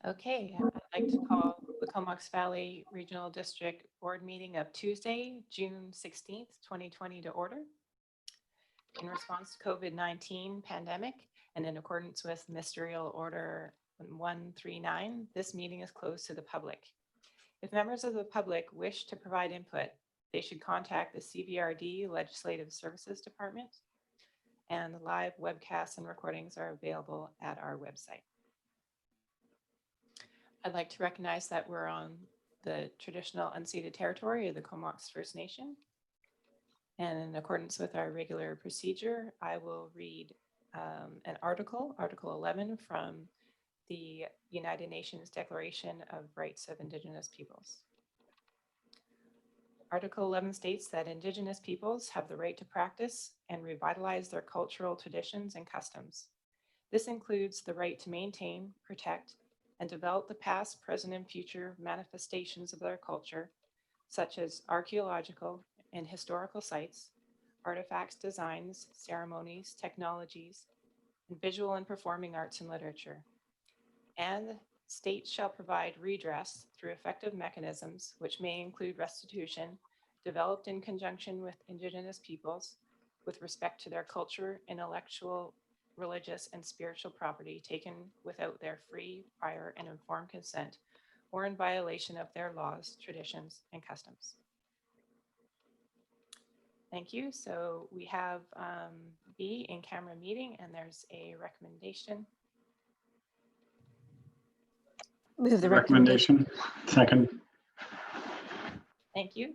Okay, I'd like to call the Comox Valley Regional District Board meeting of Tuesday, June 16th, 2020 to order. In response to COVID-19 pandemic and in accordance with Ministerial Order 139, this meeting is closed to the public. If members of the public wish to provide input, they should contact the CVRD Legislative Services Department, and the live webcasts and recordings are available at our website. I'd like to recognize that we're on the traditional unceded territory of the Comox First Nation. And in accordance with our regular procedure, I will read an article 11 from the United Nations Declaration of Rights of Indigenous Peoples. Article 11 states that Indigenous peoples have the right to practice and revitalize their cultural traditions and customs. This includes the right to maintain, protect, and develop the past, present, and future manifestations of their culture, such as archaeological and historical sites, artifacts, designs, ceremonies, technologies, and visual and performing arts and literature. And states shall provide redress through effective mechanisms, which may include restitution, developed in conjunction with Indigenous peoples, with respect to their culture, intellectual, religious, and spiritual property taken without their free, prior, and informed consent, or in violation of their laws, traditions, and customs. Thank you. So we have B in camera meeting, and there's a recommendation. Move the recommendation. Second. Thank you.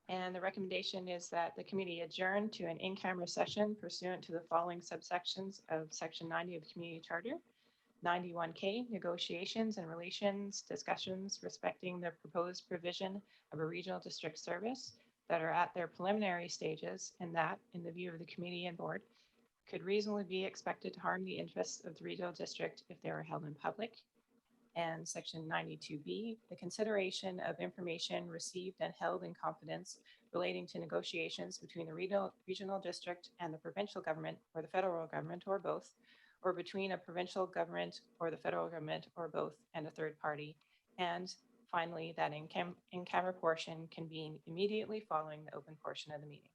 And the recommendation is that the committee adjourn to an in-camera session pursuant to the following subsections of Section 90 of the Community Charter. 91K, negotiations and relations discussions respecting the proposed provision of a regional district service that are at their preliminary stages, and that, in the view of the committee and board, could reasonably be expected to harm the interests of the regional district if they were held in public. And Section 92B, the consideration of information received and held in confidence relating to negotiations between the regional district and the provincial government or the federal government or both, or between a provincial government or the federal government or both and a third party. And finally, that in-camera portion convene immediately following the open portion of the meeting.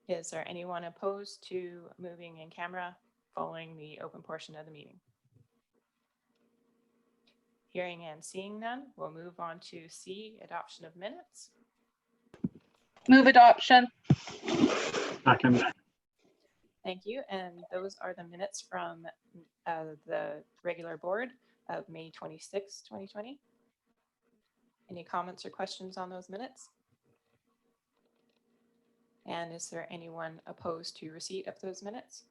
Is there anyone opposed to moving in camera following the open portion of the meeting? Hearing and seeing none, we'll move on to C, adoption of minutes. Move adoption. Second. Thank you. And those are the minutes from the regular board of May 26, 2020. Any comments or questions on those minutes? And is there anyone opposed to receipt of those minutes?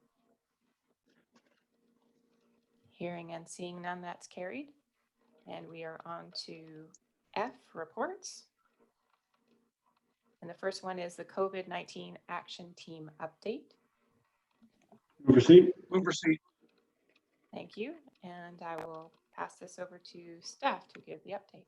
Hearing and seeing none, that's carried. And we are on to F, reports. And the first one is the COVID-19 Action Team update. Move receipt. Move receipt. Thank you. And I will pass this over to staff to give the update.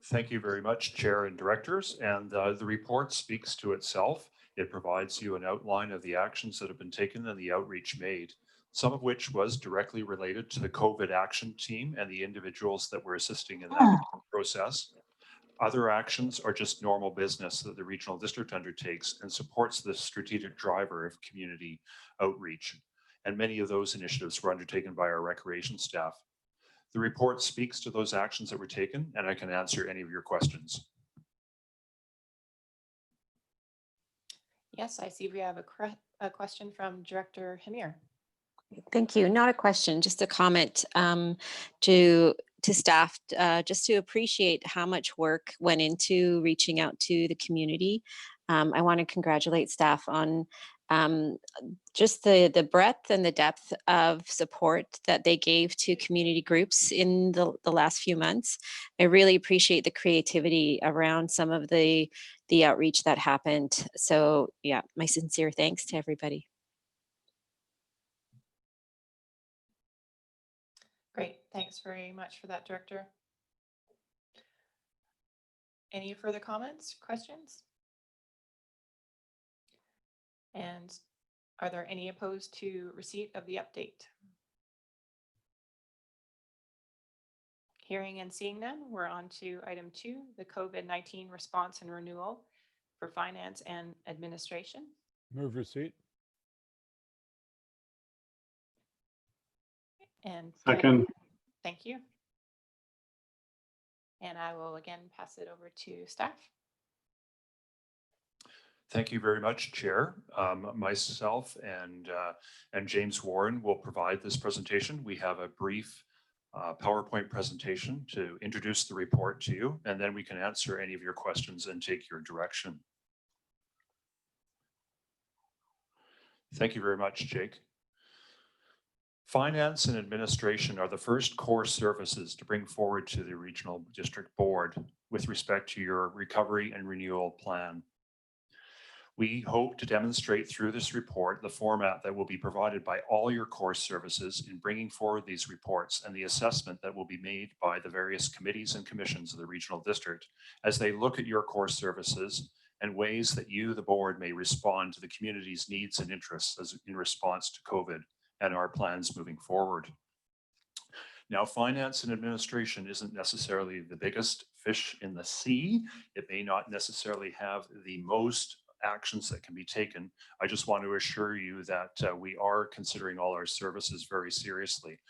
Thank you very much, Chair and Directors. And the report speaks to itself. It provides you an outline of the actions that have been taken and the outreach made, some of which was directly related to the COVID action team and the individuals that were assisting in that process. Other actions are just normal business that the regional district undertakes and supports the strategic driver of community outreach. And many of those initiatives were undertaken by our recreation staff. The report speaks to those actions that were taken, and I can answer any of your questions. Yes, I see we have a question from Director Hamir. Thank you. Not a question, just a comment to staff, just to appreciate how much work went into reaching out to the community. I want to congratulate staff on just the breadth and the depth of support that they gave to community groups in the last few months. I really appreciate the creativity around some of the outreach that happened. So yeah, my sincere thanks to everybody. Great, thanks very much for that, Director. Any further comments, questions? And are there any opposed to receipt of the update? Hearing and seeing none, we're on to item 2, the COVID-19 response and renewal for finance and administration. Move receipt. And Second. thank you. And I will again pass it over to staff. Thank you very much, Chair. Myself and James Warren will provide this presentation. We have a brief PowerPoint presentation to introduce the report to you, and then we can answer any of your questions and take your direction. Thank you very much, Jake. Finance and administration are the first core services to bring forward to the Regional District Board with respect to your recovery and renewal plan. We hope to demonstrate through this report the format that will be provided by all your core services in bringing forward these reports and the assessment that will be made by the various committees and commissions of the Regional District as they look at your core services and ways that you, the board, may respond to the community's needs and interests as in response to COVID and our plans moving forward. Now, finance and administration isn't necessarily the biggest fish in the sea. It may not necessarily have the most actions that can be taken. I just want to assure you that we are considering all our services very seriously.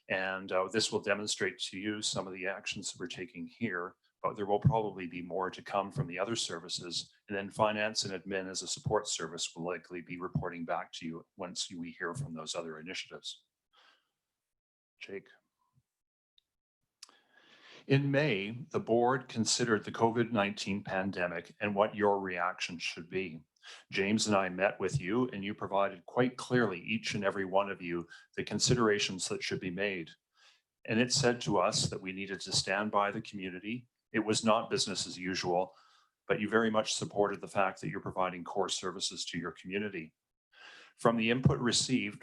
And this will demonstrate to you some of the actions that we're taking here, but there will probably be more to come from the other services. And then finance and admin as a support service will likely be reporting back to you once we hear from those other initiatives. Jake. In May, the board considered the COVID-19 pandemic and what your reaction should be. James and I met with you and you provided quite clearly, each and every one of you, the considerations that should be made. And it said to us that we needed to stand by the community. It was not business as usual, but you very much supported the fact that you're providing core services to your community. From the input received,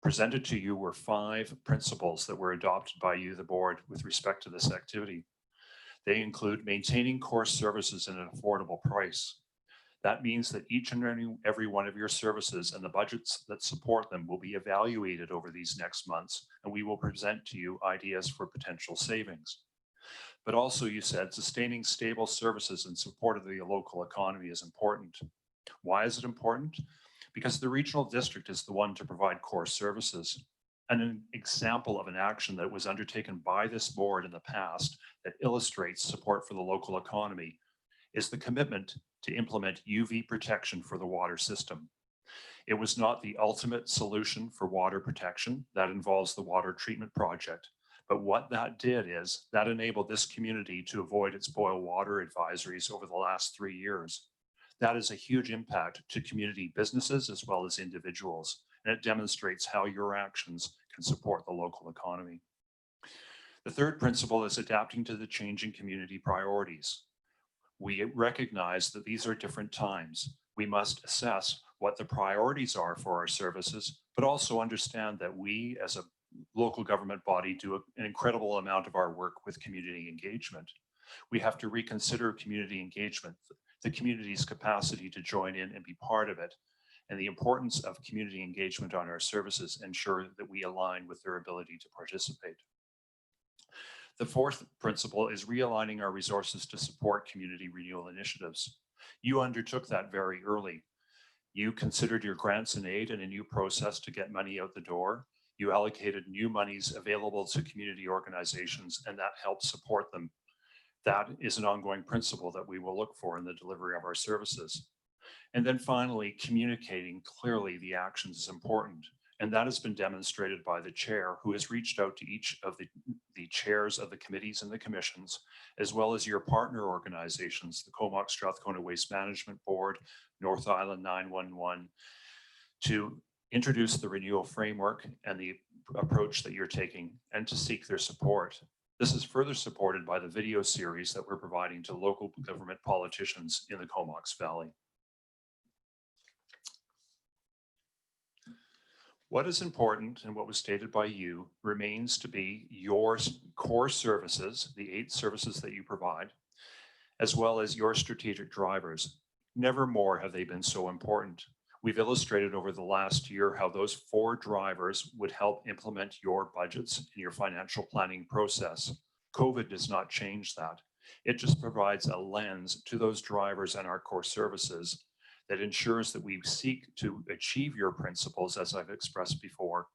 presented to you were 5 principles that were adopted by you, the board, with respect to this activity. They include maintaining core services at an affordable price. That means that each and every one of your services and the budgets that support them will be evaluated over these next months, and we will present to you ideas for potential savings. But also, you said, sustaining stable services in support of the local economy is important. Why is it important? Because the regional district is the one to provide core services. And an example of an action that was undertaken by this board in the past that illustrates support for the local economy is the commitment to implement UV protection for the water system. It was not the ultimate solution for water protection. That involves the water treatment project. But what that did is that enabled this community to avoid its boil water advisories over the last 3 years. That is a huge impact to community businesses as well as individuals, and it demonstrates how your actions can support the local economy. The third principle is adapting to the changing community priorities. We recognize that these are different times. We must assess what the priorities are for our services, but also understand that we as a local government body do an incredible amount of our work with community engagement. We have to reconsider community engagement, the community's capacity to join in and be part of it, and the importance of community engagement on our services, ensure that we align with their ability to participate. The fourth principle is realigning our resources to support community renewal initiatives. You undertook that very early. You considered your grants and aid and a new process to get money out the door. You allocated new monies available to community organizations, and that helped support them. That is an ongoing principle that we will look for in the delivery of our services. And then finally, communicating clearly the actions is important. And that has been demonstrated by the chair, who has reached out to each of the chairs of the committees and the commissions, as well as your partner organizations, the Comox Strathcona Waste Management Board, North Island 911, to introduce the renewal framework and the approach that you're taking and to seek their support. This is further supported by the video series that we're providing to local government politicians in the Comox Valley. What is important and what was stated by you remains to be your core services, the 8 services that you provide, as well as your strategic drivers. Never more have they been so important. We've illustrated over the last year how those 4 drivers would help implement your budgets and your financial planning process. COVID does not change that. It just provides a lens to those drivers and our core services that ensures that we seek to achieve your principles, as I've expressed before,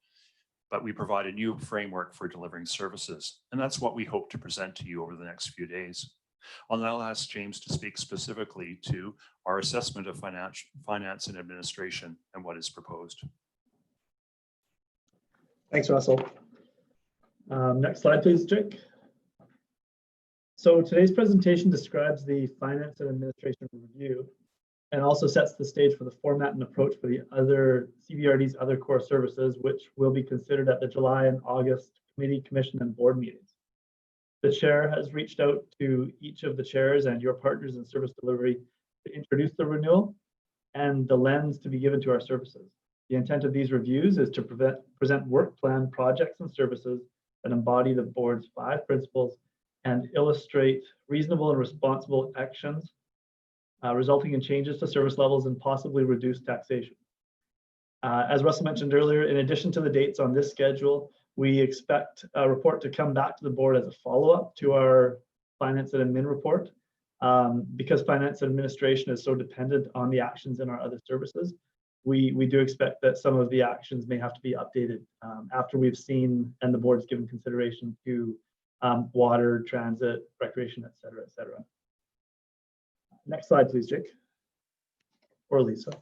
but we provide a new framework for delivering services. And that's what we hope to present to you over the next few days. I'll now ask James to speak specifically to our assessment of finance and administration and what is proposed. Thanks, Russell. Next slide, please, Jake. So today's presentation describes the finance and administration review and also sets the stage for the format and approach for the other CVRD's other core services, which will be considered at the July and August committee, commission, and board meetings. The chair has reached out to each of the chairs and your partners in service delivery to introduce the renewal and the lens to be given to our services. The intent of these reviews is to present work plan projects and services that embody the board's 5 principles and illustrate reasonable and responsible actions resulting in changes to service levels and possibly reduced taxation. As Russell mentioned earlier, in addition to the dates on this schedule, we expect a report to come back to the board as a follow-up to our finance and admin report. Because finance and administration is so dependent on the actions in our other services, we do expect that some of the actions may have to be updated after we've seen and the board's given consideration to water, transit, recreation, et cetera, et cetera. Next slide, please, Jake, or Lisa.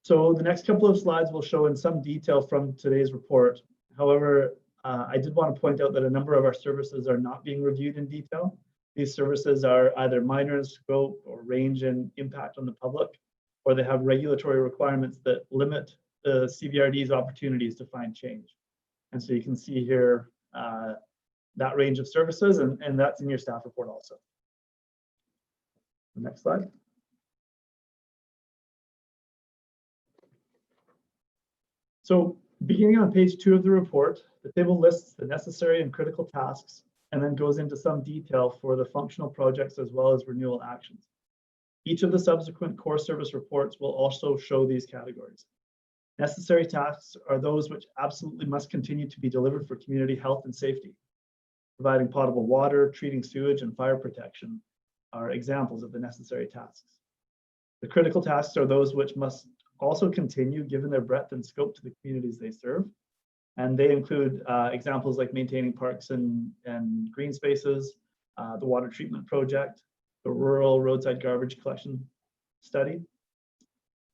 So the next couple of slides will show in some detail from today's report. However, I did want to point out that a number of our services are not being reviewed in detail. These services are either minor in scope or range in impact on the public, or they have regulatory requirements that limit the CVRD's opportunities to find change. And so you can see here that range of services, and that's in your staff report also. Next slide. So beginning on page 2 of the report, the table lists the necessary and critical tasks and then goes into some detail for the functional projects as well as renewal actions. Each of the subsequent core service reports will also show these categories. Necessary tasks are those which absolutely must continue to be delivered for community health and safety. Providing potable water, treating sewage, and fire protection are examples of the necessary tasks. The critical tasks are those which must also continue given their breadth and scope to the communities they serve. And they include examples like maintaining parks and green spaces, the water treatment project, the rural roadside garbage collection study.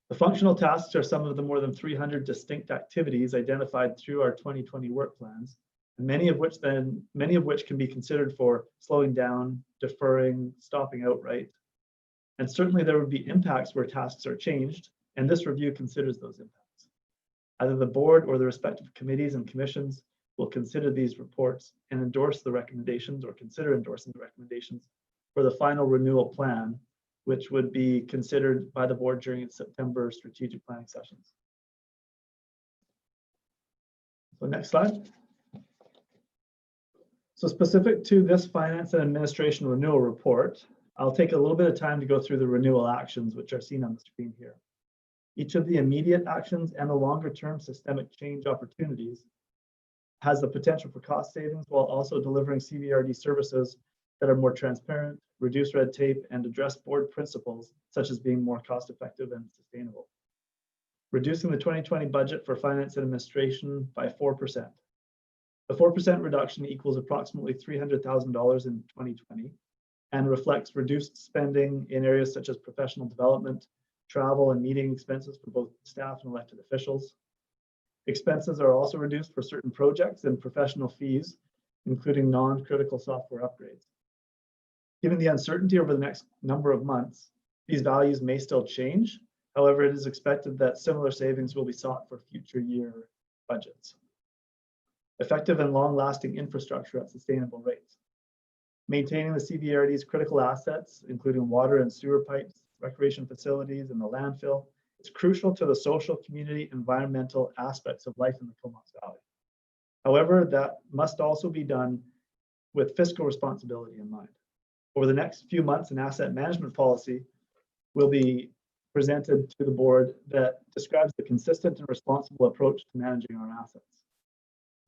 The functional tasks are some of the more than 300 distinct activities identified through our 2020 work plans, and many of which can be considered for slowing down, deferring, stopping outright. And certainly there would be impacts where tasks are changed, and this review considers those impacts. Either the board or the respective committees and commissions will consider these reports and endorse the recommendations or consider endorsing the recommendations for the final renewal plan, which would be considered by the board during its September strategic planning sessions. So next slide. So specific to this finance and administration renewal report, I'll take a little bit of time to go through the renewal actions, which are seen on the screen here. Each of the immediate actions and the longer-term systemic change opportunities has the potential for cost savings while also delivering CVRD services that are more transparent, reduce red tape, and address board principles, such as being more cost-effective and sustainable. Reducing the 2020 budget for finance and administration by 4%. The 4% reduction equals approximately $300,000 in 2020 and reflects reduced spending in areas such as professional development, travel and meeting expenses for both staff and elected officials. Expenses are also reduced for certain projects and professional fees, including non-critical software upgrades. Given the uncertainty over the next number of months, these values may still change. However, it is expected that similar savings will be sought for future year budgets. Effective and long-lasting infrastructure at sustainable rates. Maintaining the CVRD's critical assets, including water and sewer pipes, recreation facilities, and the landfill, is crucial to the social, community, environmental aspects of life in the Comox Valley. However, that must also be done with fiscal responsibility in mind. Over the next few months, an asset management policy will be presented to the board that describes the consistent and responsible approach to managing our assets.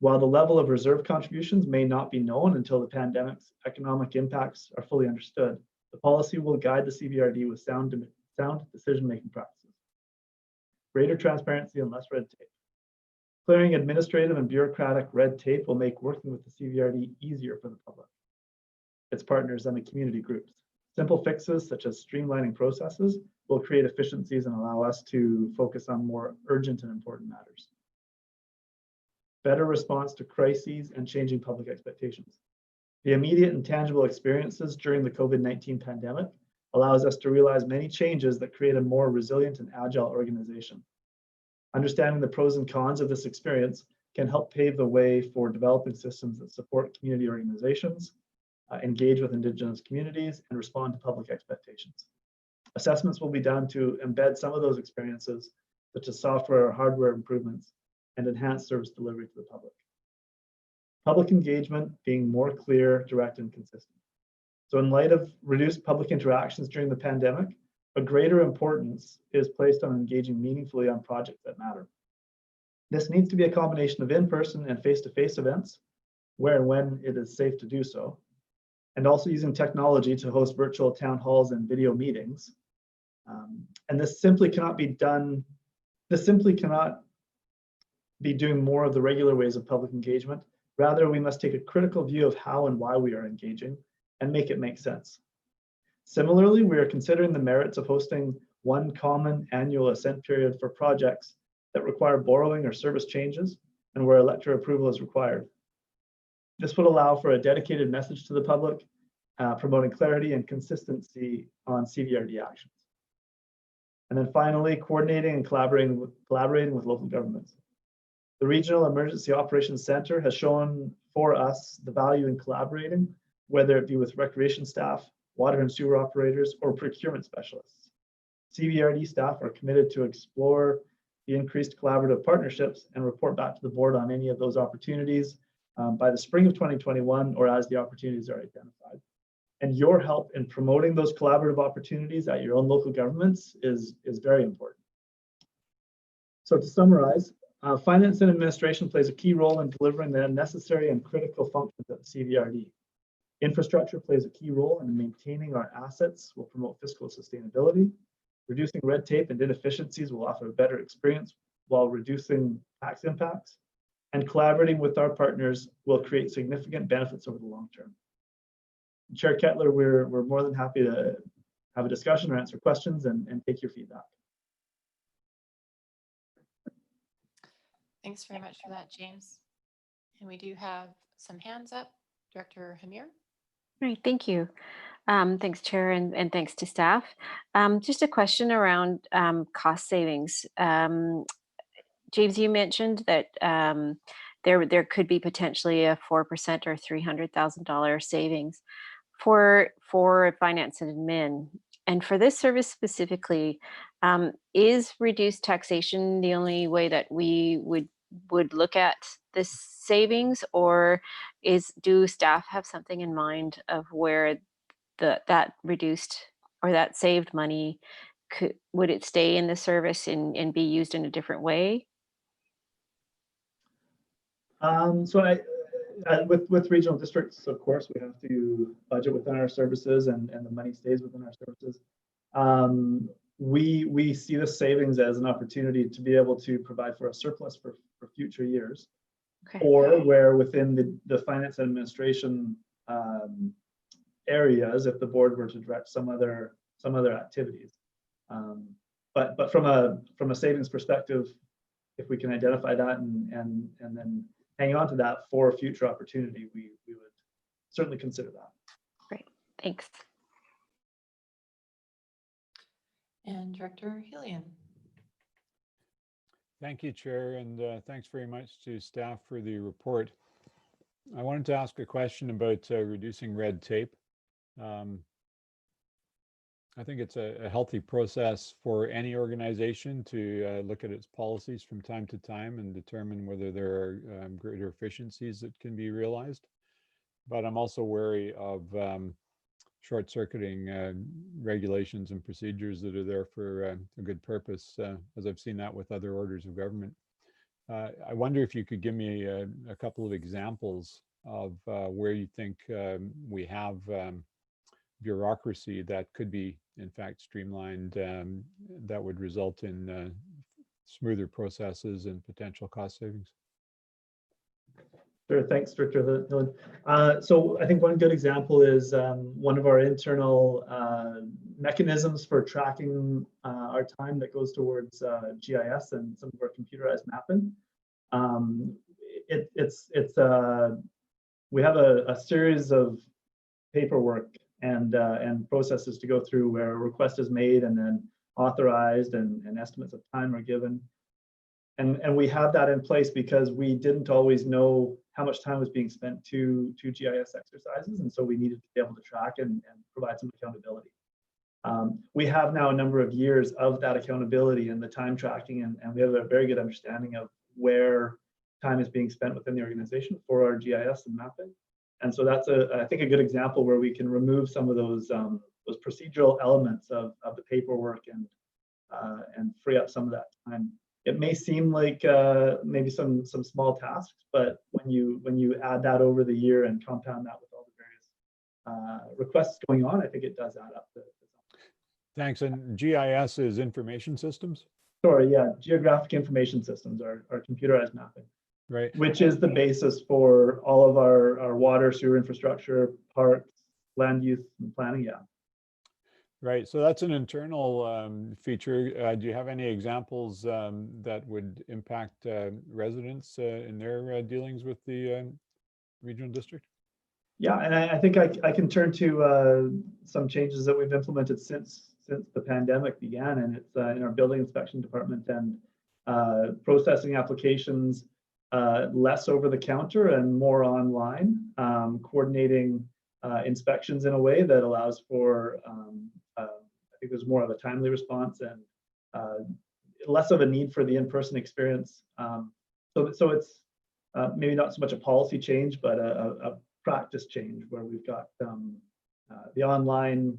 While the level of reserve contributions may not be known until the pandemic's economic impacts are fully understood, the policy will guide the CVRD with sound decision-making practices. Greater transparency and less red tape. Clearing administrative and bureaucratic red tape will make working with the CVRD easier for the public, its partners, and the community groups. Simple fixes such as streamlining processes will create efficiencies and allow us to focus on more urgent and important matters. Better response to crises and changing public expectations. The immediate and tangible experiences during the COVID-19 pandemic allows us to realize many changes that create a more resilient and agile organization. Understanding the pros and cons of this experience can help pave the way for developing systems that support community organizations, engage with Indigenous communities, and respond to public expectations. Assessments will be done to embed some of those experiences, such as software or hardware improvements, and enhance service delivery to the public. Public engagement being more clear, direct, and consistent. So in light of reduced public interactions during the pandemic, a greater importance is placed on engaging meaningfully on projects that matter. This needs to be a combination of in-person and face-to-face events, where and when it is safe to do so, and also using technology to host virtual town halls and video meetings. And this simply cannot be done, doing more of the regular ways of public engagement. Rather, we must take a critical view of how and why we are engaging and make it make sense. Similarly, we are considering the merits of hosting one common annual assent period for projects that require borrowing or service changes and where elector approval is required. This would allow for a dedicated message to the public, promoting clarity and consistency on CVRD actions. And then finally, coordinating and collaborating with local governments. The Regional Emergency Operations Center has shown for us the value in collaborating, whether it be with recreation staff, water and sewer operators, or procurement specialists. CVRD staff are committed to explore the increased collaborative partnerships and report back to the board on any of those opportunities by the spring of 2021 or as the opportunities are identified. And your help in promoting those collaborative opportunities at your own local governments is very important. So to summarize, finance and administration plays a key role in delivering the necessary and critical functions of the CVRD. Infrastructure plays a key role in maintaining our assets, will promote fiscal sustainability. Reducing red tape and inefficiencies will offer a better experience while reducing tax impacts. And collaborating with our partners will create significant benefits over the long term. Chair Kettler, we're more than happy to have a discussion or answer questions and take your feedback. Thanks very much for that, James. And we do have some hands up. Director Hamir. Right, thank you. Thanks, Chair, and thanks to staff. Just a question around cost savings. James, you mentioned that there could be potentially a 4% or $300,000 savings for finance and admin. And for this service specifically, is reduced taxation the only way that we would look at this savings, or do staff have something in mind of where that reduced or that saved money would it stay in the service and be used in a different way? So with regional districts, of course, we have to budget within our services and the money stays within our services. We see the savings as an opportunity to be able to provide for a surplus for future years, okay. Or where within the finance and administration areas, if the board were to direct some other activities. But from a savings perspective, if we can identify that and then hang on to that for future opportunity, we would certainly consider that. Great, thanks. And Director Hillian. Thank you, Chair, and thanks very much to staff for the report. I wanted to ask a question about reducing red tape. I think it's a healthy process for any organization to look at its policies from time to time and determine whether there are greater efficiencies that can be realized. But I'm also wary of short-circuiting regulations and procedures that are there for a good purpose, as I've seen that with other orders of government. I wonder if you could give me a couple of examples of where you think we have bureaucracy that could be, in fact, streamlined, that would result in smoother processes and potential cost savings. Sure, thanks, Director Hillen. So I think one good example is one of our internal mechanisms for tracking our time that goes towards GIS and some of our computerized mapping. We have a series of paperwork and processes to go through where a request is made and then authorized and estimates of time are given. And we have that in place because we didn't always know how much time was being spent to GIS exercises. And so we needed to be able to track and provide some accountability. We have now a number of years of that accountability and the time tracking, and we have a very good understanding of where time is being spent within the organization for our GIS and mapping. And so that's I think a good example where we can remove some of those procedural elements of the paperwork and free up some of that time. It may seem like maybe some small tasks, but when you add that over the year and compound that with all the various requests going on, I think it does add up to something. Thanks. And GIS is information systems? Sorry, yeah, geographic information systems are computerized mapping, Right. which is the basis for all of our water, sewer infrastructure, parks, land use, and planning. Yeah. Right. So that's an internal feature. Do you have any examples that would impact residents in their dealings with the regional district? Yeah, and I think I can turn to some changes that we've implemented since the pandemic began, and it's in our building inspection department and processing applications less over the counter and more online, coordinating inspections in a way that allows for I think there's more of a timely response and less of a need for the in-person experience. So it's maybe not so much a policy change, but a practice change where we've got the online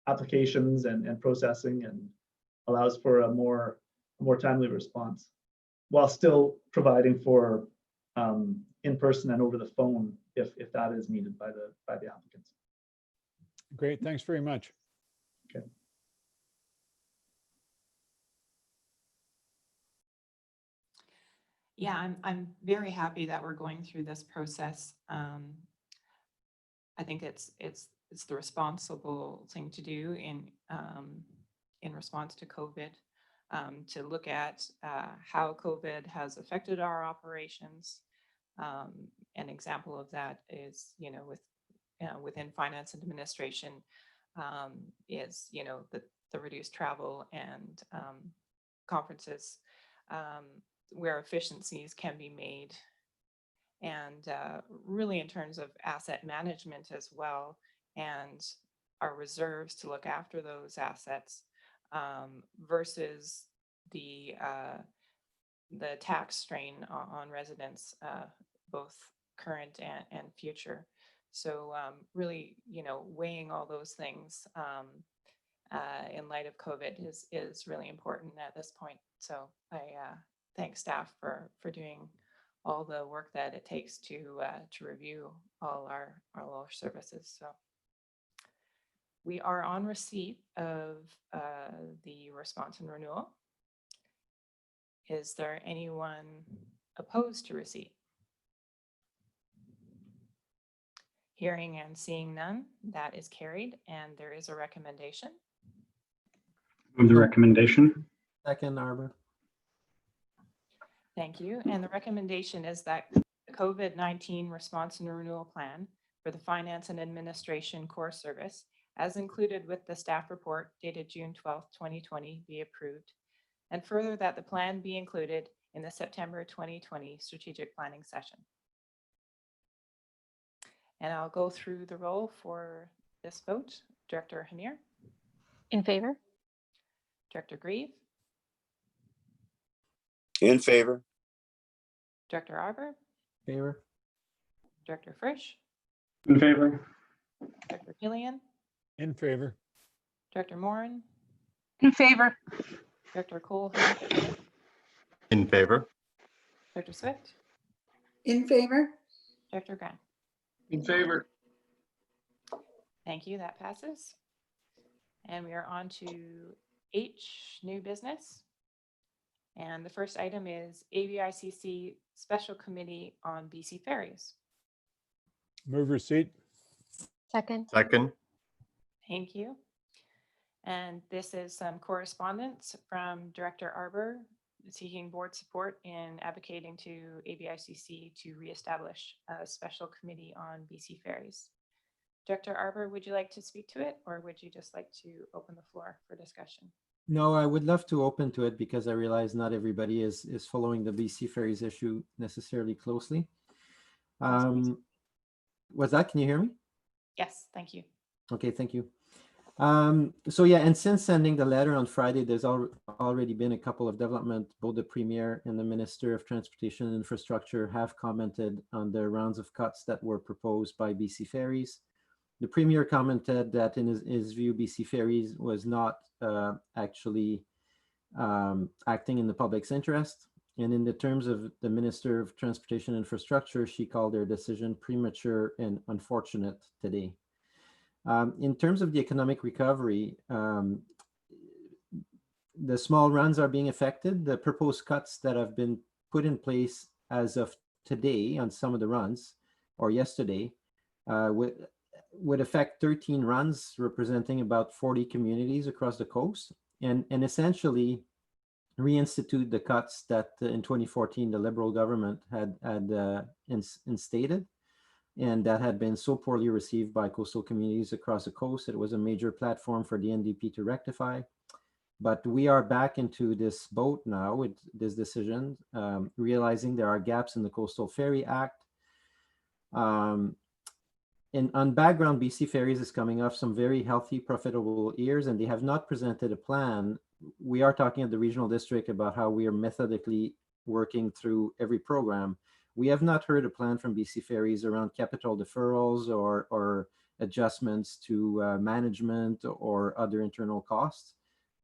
applications and processing, and allows for a more timely response while still providing for in-person and over the phone if that is needed by the applicants. Great, thanks very much. Okay. Yeah, I'm very happy that we're going through this process. I think it's the responsible thing to do in response to COVID, to look at how COVID has affected our operations. An example of that is, within finance and administration, is the reduced travel and conferences, where efficiencies can be made, and really in terms of asset management as well, and our reserves to look after those assets, versus the tax strain on residents, both current and future. So really, weighing all those things in light of COVID is really important at this point. So I thank staff for doing all the work that it takes to review all our services. So we are on receipt of the response and renewal. Is there anyone opposed to receipt? Hearing and seeing none, that is carried, and there is a recommendation. Move the recommendation. Second, Arbor. Thank you. And the recommendation is that the COVID-19 Response and Renewal Plan for the Finance and Administration Core Service, as included with the staff report dated June 12th, 2020, be approved. And further, that the plan be included in the September 2020 strategic planning session. And I'll go through the roll for this vote. Director Hamir. In favor? Director Grieve. In favor. Director Arbor. Favor. Director Frisch. In favor. Director Killian. In favor. Director Morin. In favor. Director Cole. In favor. Dr. Swift, In favor? Director Grant. In favor. Thank you. That passes. And we are on to H, new business. And the first item is ABICC Special Committee on BC Ferries. Move receipt. Second. Second. Thank you. And this is some correspondence from Director Arbor seeking board support in advocating to ABICC to reestablish a special committee on BC Ferries. Director Arbor, would you like to speak to it, or would you just like to open the floor for discussion? No, I would love to open to it because I realize not everybody is following the BC Ferries issue necessarily closely. Was that, can you hear me? Yes, thank you. Okay, thank you. So yeah, and since sending the letter on Friday, there's already been a couple of development. Both the Premier and the Minister of Transportation and Infrastructure have commented on the rounds of cuts that were proposed by BC Ferries. The Premier commented that in his view, BC Ferries was not actually acting in the public's interest. And in the terms of the Minister of Transportation and Infrastructure, she called their decision premature and unfortunate today. In terms of the economic recovery, the small runs are being affected. The proposed cuts that have been put in place as of today on some of the runs, or yesterday, would affect 13 runs representing about 40 communities across the coast, and essentially reinstitute the cuts that in 2014 the Liberal government had instated, and that had been so poorly received by coastal communities across the coast. It was a major platform for the NDP to rectify. But we are back into this boat now with this decision, realizing there are gaps in the Coastal Ferry Act. And on background, BC Ferries is coming off some very healthy, profitable years, and they have not presented a plan. We are talking at the regional district about how we are methodically working through every program. We have not heard a plan from BC Ferries around capital deferrals or adjustments to management or other internal costs.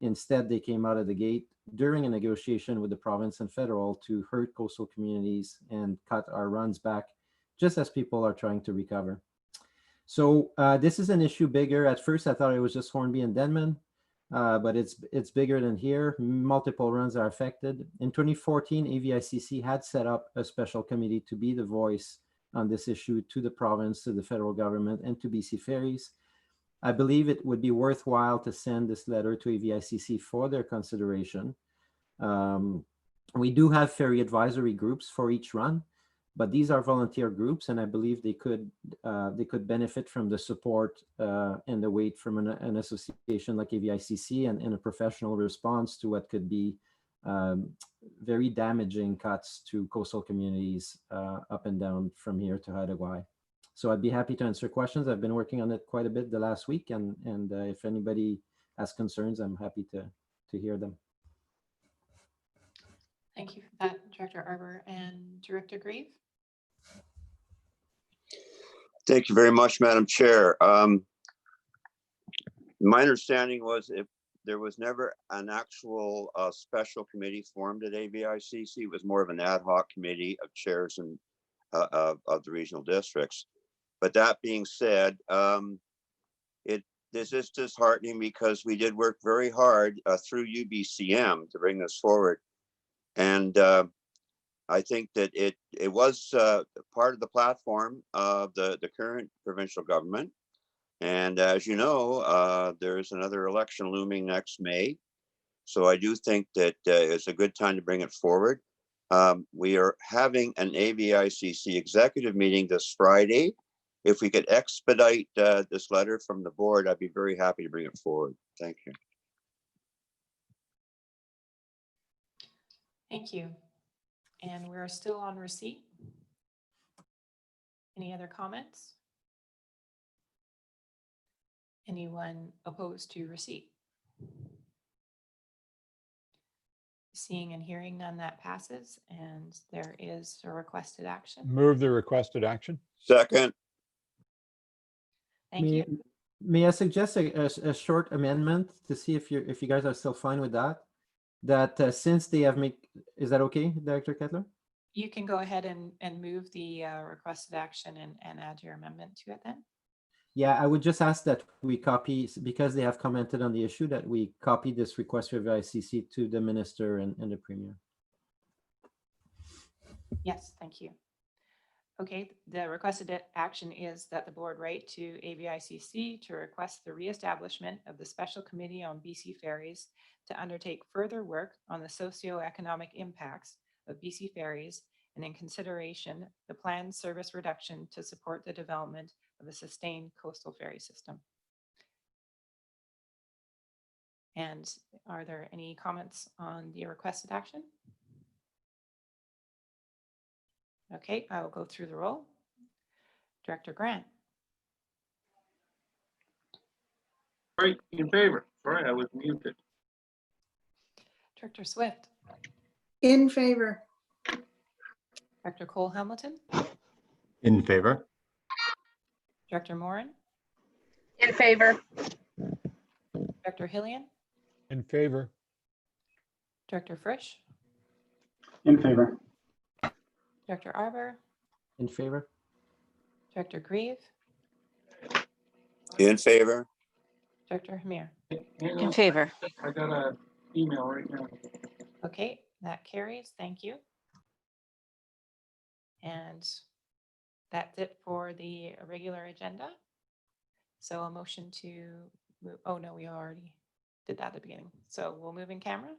Instead, they came out of the gate during a negotiation with the province and federal to hurt coastal communities and cut our runs back, just as people are trying to recover. So this is an issue bigger. At first, I thought it was just Hornby and Denman, but it's bigger than here. Multiple runs are affected. In 2014, AVICC had set up a special committee to be the voice on this issue to the province, to the federal government, and to BC Ferries. I believe it would be worthwhile to send this letter to AVICC for their consideration. We do have ferry advisory groups for each run, but these are volunteer groups, and I believe they could benefit from the support and the weight from an association like AVICC and a professional response to what could be very damaging cuts to coastal communities up and down from here to Haida Gwaii. So I'd be happy to answer questions. I've been working on it quite a bit the last week, and if anybody has concerns, I'm happy to hear them. Thank you for that, Director Arbor. And Director Grieve? Thank you very much, Madam Chair. My understanding was if there was never an actual special committee formed at ABICC, it was more of an ad hoc committee of chairs and of the regional districts. But that being said, this is disheartening because we did work very hard through UBCM to bring this forward. And I think that it was part of the platform of the current provincial government. And as you know, there's another election looming next May. So I do think that it's a good time to bring it forward. We are having an ABICC executive meeting this Friday. If we could expedite this letter from the board, I'd be very happy to bring it forward. Thank you. Thank you. And we're still on receipt. Any other comments? Anyone opposed to receipt? Seeing and hearing none, that passes, and there is a requested action. Move the requested action. Second. Thank you. May I suggest a short amendment to see if you guys are still fine with that? That since they have is that okay, Director Kettler? You can go ahead and move the requested action and add your amendment to it then. Yeah, I would just ask that we copy, because they have commented on the issue, that we copy this request for ICC to the minister and the premier. Yes, thank you. Okay, the requested action is that the board write to AVICC to request the reestablishment of the Special Committee on BC Ferries to undertake further work on the socioeconomic impacts of BC Ferries, and in consideration, the planned service reduction to support the development of a sustained coastal ferry system. And are there any comments on the requested action? Okay, I will go through the roll. Director Grant. Right, in favor. Sorry, I was muted. Director Swift. In favor. Director Cole Hamilton. In favor. Director Morin. In favor. Director Hillian. In favor. Director Frisch. In favor. Director Arbor. In favor? Director Grieve. In favor. Director Hamir. Hang In on, favor. I got an email right now. Okay, that carries. Thank you. And that's it for the regular agenda. So a motion to move, oh no, we already did that at the beginning. So we'll move in camera.